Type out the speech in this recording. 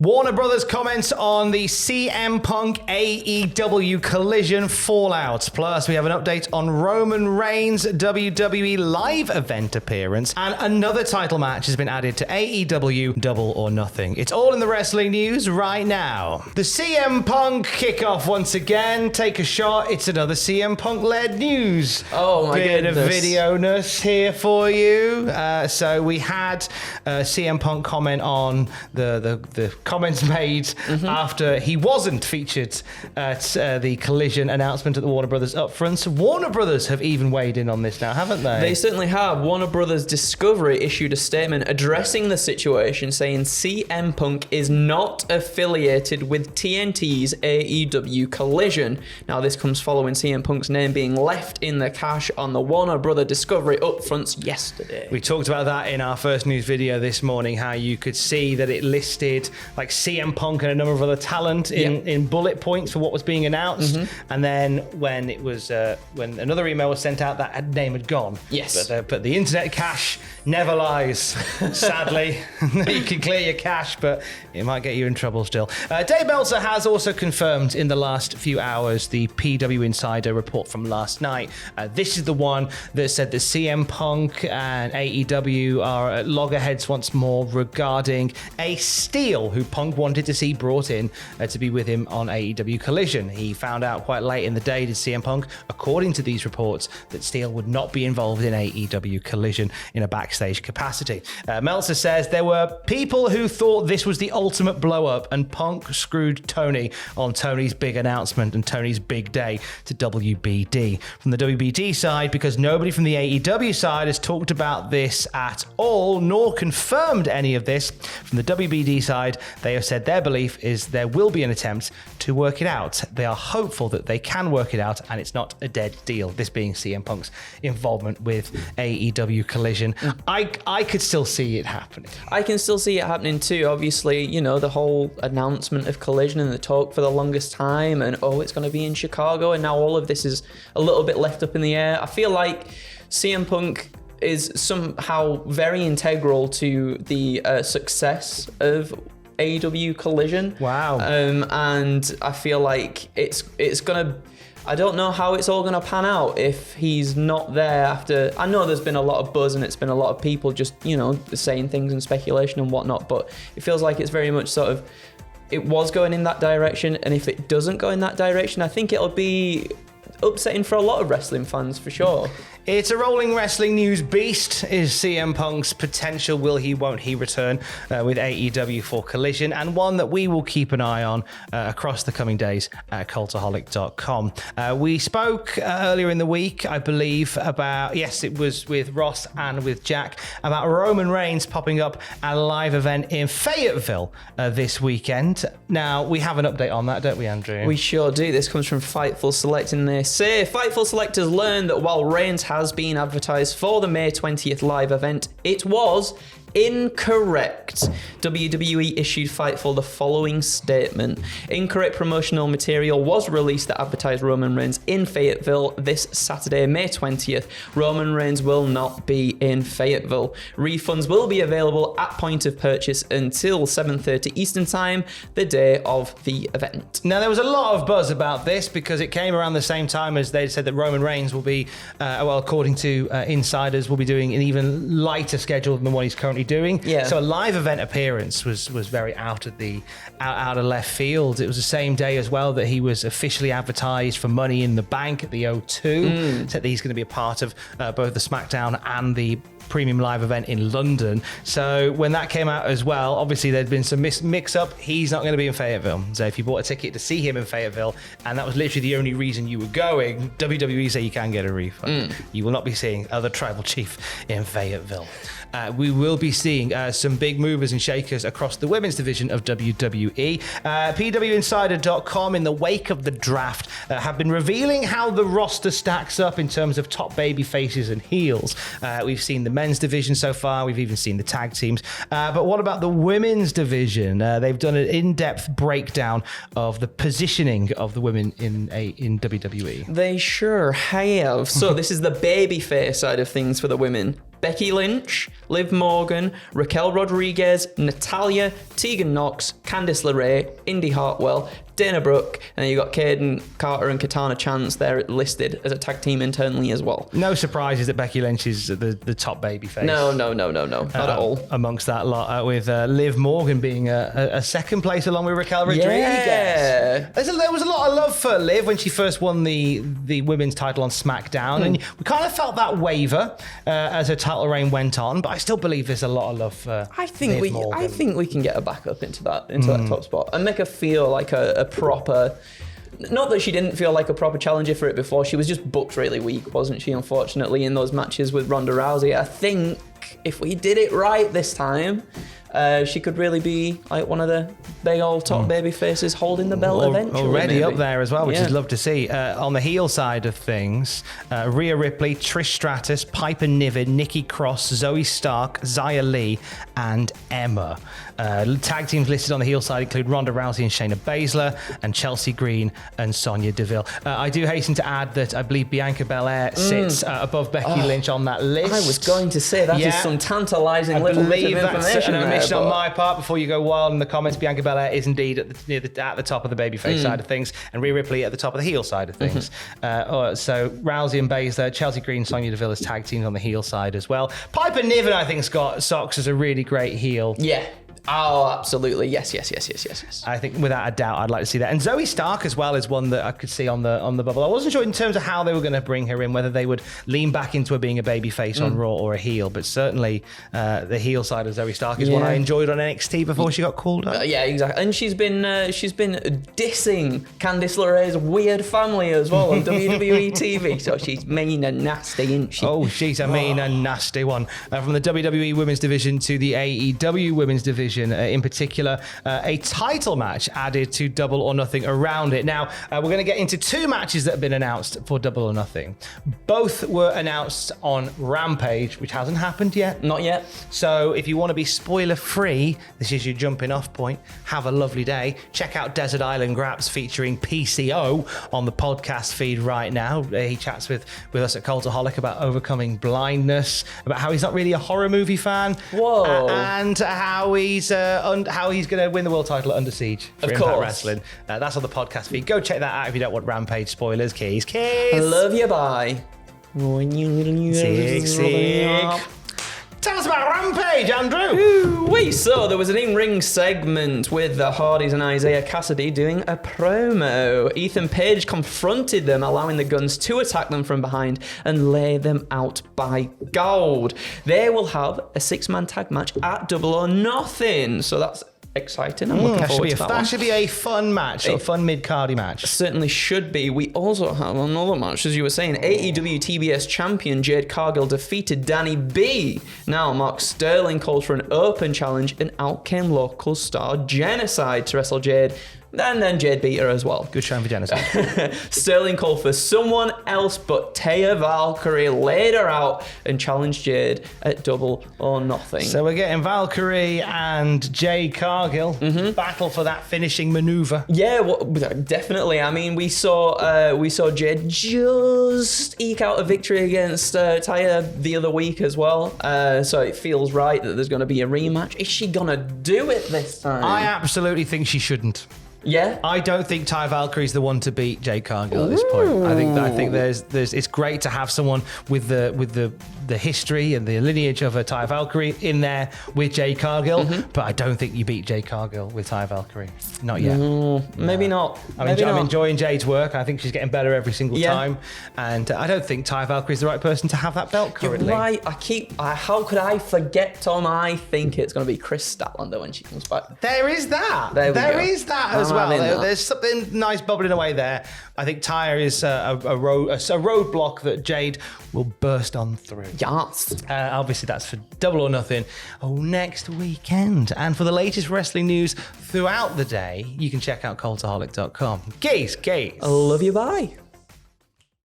Warner Brothers comments on the CM Punk AEW Collision fallout. Plus, we have an update on Roman Reigns' WWE Live Event appearance. And another title match has been added to AEW Double or Nothing. It's all in the wrestling news right now. The CM Punk kickoff once again. Take a shot. It's another CM Punk-led news. Oh my goodness. Bit of video-ness here for you. So we had CM Punk comment on the comments made after he wasn't featured at the Collision announcement at the Warner Brothers upfront. So Warner Brothers have even weighed in on this now, haven't they? They certainly have. Warner Brothers Discovery issued a statement addressing the situation, saying CM Punk is not affiliated with TNT's AEW Collision. Now, this comes following CM Punk's name being left in the cache on the Warner Brothers Discovery upfronts yesterday. We talked about that in our first news video this morning, how you could see that it listed like CM Punk and a number of other talent in bullet points for what was being announced. And then when it was when another email was sent out, that name had gone. Yes. But the internet cache never lies, sadly. You can clear your cache, but it might get you in trouble still. Dave Meltzer has also confirmed in the last few hours the PW Insider report from last night. This is the one that said that CM Punk and AEW are at loggerheads once more regarding a Steele who Punk wanted to see brought in to be with him on AEW Collision. He found out quite late in the day to CM Punk, according to these reports, that Steele would not be involved in AEW Collision in a backstage capacity. Meltzer says there were people who thought this was the ultimate blow-up and Punk screwed Tony on Tony's big announcement and Tony's big day to WBD. From the WBD side, because nobody from the AEW side has talked about this at all, nor confirmed any of this, from the WBD side, they have said their belief is there will be an attempt to work it out. They are hopeful that they can work it out and it's not a dead deal, this being CM Punk's involvement with AEW Collision. I could still see it happening. I can still see it happening too. Obviously, you know, the whole announcement of Collision and the talk for the longest time and, it's going to be in Chicago, and now all of this is a little bit left up in the air. I feel like CM Punk is somehow very integral to the success of AEW Collision. Wow. And I feel like it's gonna, I don't know how it's all gonna pan out if he's not there after. I know there's been a lot of buzz and it's been a lot of people just, saying things and speculation and whatnot, but it feels like it's very much sort of, it was going in that direction, and if it doesn't go in that direction, I think it'll be upsetting for a lot of wrestling fans for sure. It's a rolling wrestling news beast. Is CM Punk's potential will he, won't he return with AEW for Collision, and one that we will keep an eye on across the coming days at cultaholic.com. We spoke earlier in the week, I believe, about, yes, it was with Ross and with Jack, about Roman Reigns popping up at a live event in Fayetteville this weekend. Now, we have an update on that, don't we, Andrew? We sure do. This comes from Fightful Select, and they say Fightful Select has learned that while Reigns has been advertised for the May 20th live event, it was incorrect. WWE issued Fightful the following statement. Incorrect promotional material was released that advertised Roman Reigns in Fayetteville this Saturday, May 20th. Roman Reigns will not be in Fayetteville. Refunds will be available at point of purchase until 7:30 Eastern Time, the day of the event. Now, there was a lot of buzz about this because it came around the same time as they said that Roman Reigns will be, according to insiders, will be doing an even lighter schedule than what he's currently doing. Yeah. So a live event appearance was very out of left field. It was the same day as well that he was officially advertised for Money in the Bank at the O2. Said that he's going to be a part of both the SmackDown and the premium live event in London. So when that came out as well, obviously there'd been some mix-up. He's not going to be in Fayetteville. So if you bought a ticket to see him in Fayetteville, and that was literally the only reason you were going, WWE say you can get a refund. You will not be seeing other Tribal Chief in Fayetteville. We will be seeing some big movers and shakers across the women's division of WWE. PWInsider.com, in the wake of the draft, have been revealing how the roster stacks up in terms of top baby faces and heels. We've seen the men's division so far. We've even seen the tag teams. But what about the women's division? They've done an in-depth breakdown of the positioning of the women in WWE. They sure have. So this is the babyface side of things for the women. Becky Lynch, Liv Morgan, Raquel Rodriguez, Natalya, Tegan Knox, Candice LeRae, Indy Hartwell, Dana Brooke, and then you got Kaden Carter and Katana Chance there listed as a tag team internally as well. No surprises that Becky Lynch is the top babyface. No, not at all. Amongst that lot, with Liv Morgan being a second place along with Raquel Rodriguez. Yeah. There was a lot of love for Liv when she first won the women's title on SmackDown, and we kind of felt that waver as her title reign went on. But I still believe there's a lot of love for Liv Morgan. I think we can get her back up into that top spot and make her feel like a proper. Not that she didn't feel like a proper challenger for it before. She was just booked really weak, wasn't she? Unfortunately, in those matches with Ronda Rousey. I think if we did it right this time, she could really be like one of the big old top baby faces holding the belt eventually. Already maybe. up there as well, which is love to see. On the heel side of things, Rhea Ripley, Trish Stratus, Piper Niven, Nikki Cross, Zoe Stark, Xia Li, and Emma. Tag teams listed on the heel side include Ronda Rousey and Shayna Baszler, and Chelsea Green and Sonya Deville. I do hasten to add that I believe Bianca Belair sits above Becky Lynch on that list. I was going to say that is some tantalising little bit of information an omission on my part before you go wild in the comments. Bianca Belair is indeed at the top of the babyface side of things, and Rhea Ripley at the top of the heel side of things. So Rousey and Baszler, Chelsea Green, Sonya Deville as tag teams on the heel side as well. Piper Niven, I think, Scott Sox is a really great heel. Yeah. Oh, absolutely. Yes. I think without a doubt, I'd like to see that. And Zoe Stark as well is one that I could see on the bubble. I wasn't sure in terms of how they were going to bring her in, whether they would lean back into her being a baby face on Raw or a heel, but certainly the heel side of Zoe Stark is one I enjoyed on NXT before she got called up. Yeah, exactly. And she's been dissing Candice LeRae's weird family as well on WWE TV. So she's mean and nasty, isn't she? Oh, she's a mean and nasty one. From the WWE Women's Division to the AEW Women's Division, in particular, a title match added to Double or Nothing around it. Now, we're going to get into two matches that have been announced for Double or Nothing. Both were announced on Rampage, which hasn't happened yet. Not yet. So if you want to be spoiler-free, this is your jumping off point. Have a lovely day. Check out Desert Island Graps featuring PCO on the podcast feed right now. He chats with us at Cultaholic about overcoming blindness, about how he's not really a horror movie fan. Whoa. And how he's going to win the world title at Under Siege for Impact Wrestling. That's on the podcast feed. Go check that out if you don't want Rampage spoilers. Keys. I love you, bye. Sick. Tell us about Rampage, Andrew. So there was an in-ring segment with the Hardys and Isaiah Cassidy doing a promo. Ethan Page confronted them, allowing the Guns to attack them from behind and lay them out by gold. They will have a 6-man tag match at Double or Nothing. So that's exciting. I'm looking forward to that. That should be a fun match, a fun mid-cardy match. Certainly should be. We also have another match, as you were saying. AEW TBS champion Jade Cargill defeated Danny B. Now Mark Sterling called for an open challenge, and out came local star Genocide to wrestle Jade. And then Jade beat her as well. Good showing for Genocide. Sterling called for someone else, but Taya Valkyrie laid her out and challenged Jade at Double or Nothing. So we're getting Valkyrie and Jade Cargill battle for that finishing maneuver. Yeah, well, definitely. I mean, we saw Jade just eke out a victory against Taya the other week as well. So it feels right that there's going to be a rematch. Is she going to do it this time? I absolutely think she shouldn't. Yeah, I don't think Ty Valkyrie's the one to beat Jade Cargill at this point. I think there's it's great to have someone with the history and the lineage of a Ty Valkyrie in there with Jade Cargill, but I don't think you beat Jade Cargill with Ty Valkyrie. Not yet. Maybe not. I'm enjoying Jade's work. I think she's getting better every single time, and I don't think Ty Valkyrie's the right person to have that belt currently. You're right. How could I forget, Tom? I think it's going to be Chris Statlander when she comes back. There is that. There is that as well. There's something nice bubbling away there. I think Tyre is a roadblock that Jade will burst on through. Yes. Obviously, that's for Double or Nothing next weekend. And for the latest wrestling news throughout the day, you can check out cultaholic.com. Geese. I love you, bye.